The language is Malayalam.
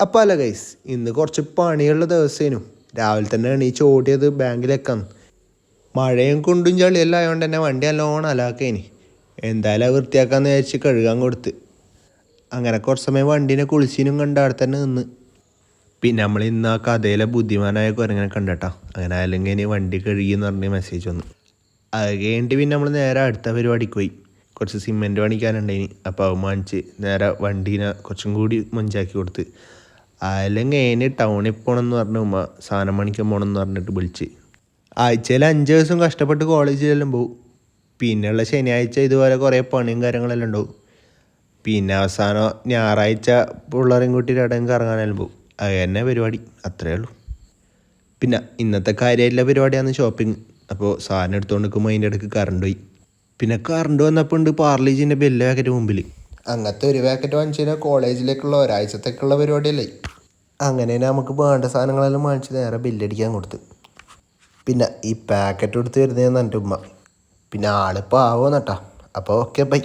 അപ്പോൾ അല്ല ഗൈസ്, ഇന്ന് കുറച്ച് പണിയുള്ള ദിവസേനു. രാവിലെ തന്നെ എണീച്ച് ഓടിയത് ബാങ്കിലേക്കാണ്. മഴയും കുണ്ടും ചളിയെല്ലാം ആയതുകൊണ്ട് തന്നെ വണ്ടി നല്ലോണം അലാക്കേനി. എന്തായാലും അത് വൃത്തിയാക്കാമെന്ന് വിചാരിച്ച് കഴുകാൻ കൊടുത്ത്. അങ്ങനെ കുറച്ച് സമയം വണ്ടീനെ കുളിച്ചിനും കണ്ട് അവിടെ തന്നെ നിന്ന്. പിന്നെ നമ്മൾ ഇന്ന് ആ കഥയിലെ ബുദ്ധിമാനായ കുരങ്ങനെ കണ്ടട്ടാ. അങ്ങനെ അല്ലെങ്കിൽ ഇനി വണ്ടി കഴുകിയെന്ന് പറഞ്ഞ് മെസ്സേജ് വന്നു. അത് കഴിഞ്ഞിട്ട് പിന്നെ നമ്മൾ നേരെ അടുത്ത പരിപാടിക്ക് പോയി. കുറച്ച് സിമെൻറ്റ് പണിക്കാനുണ്ടായിനി. അപ്പോൾ അത് വാങ്ങിച്ച് നേരെ വണ്ടീനെ കുറച്ചും കൂടി മഞ്ചാക്കി കൊടുത്ത്. അല്ലെങ്കിൽ അതിന് ടൗണിൽ പോകണമെന്ന് പറഞ്ഞ ഉമ്മ സാധനം പണിക്കാൻ പോകണമെന്ന് പറഞ്ഞിട്ട് വിളിച്ച്. ആഴ്ചയിൽ 5 ദിവസം കഷ്ടപ്പെട്ട് കോളേജിലെല്ലാം പോകും. പിന്നെയുള്ള ശനിയാഴ്ച ഇതുപോലെ കുറേ പണിയും കാര്യങ്ങളെല്ലാം ഉണ്ടാവും. പിന്നെ അവസാനം ഞായറാഴ്ച പിള്ളേരെയും കൂട്ടിയിട്ട് എവിടെയും കറങ്ങാനെല്ലാം പോകും. അത് തന്നെ പരിപാടി, അത്രയേ ഉള്ളൂ. പിന്നെ ഇന്നത്തെ കാര്യമായിട്ടുള്ള പരിപാടിയാണ് ഷോപ്പിംഗ്. അപ്പോൾ സാധനം എടുത്തുകൊണ്ട് നിൽക്കുമ്പോൾ അതിൻ്റെ ഇടയ്ക്ക് കറണ്ട് പോയി. പിന്നെ കറണ്ട് വന്നപ്പോൾ ഉണ്ട് പാർലേജിൻ്റെ ബെല്ല് പാക്കറ്റ് മുമ്പിൽ. അങ്ങനത്തെ ഒരു പാക്കറ്റ് വാങ്ങിച്ചു കഴിഞ്ഞാൽ കോളേജിലേക്കുള്ള ഒരാഴ്ചത്തേക്കുള്ള പരിപാടിയല്ലേ. അങ്ങനെ തന്നെ നമുക്ക് വേണ്ട സാധനങ്ങളെല്ലാം വാങ്ങിച്ച് നേരെ ബില്ലടിക്കാൻ കൊടുത്ത്. പിന്നെ ഈ പാക്കറ്റ് എടുത്ത് വരുന്നതെന്ന് എൻ്റെ ഉമ്മ. പിന്നെ ആളിപ്പോൾ ആവോന്നട്ടാ. അപ്പോൾ ഓക്കെ ബൈ.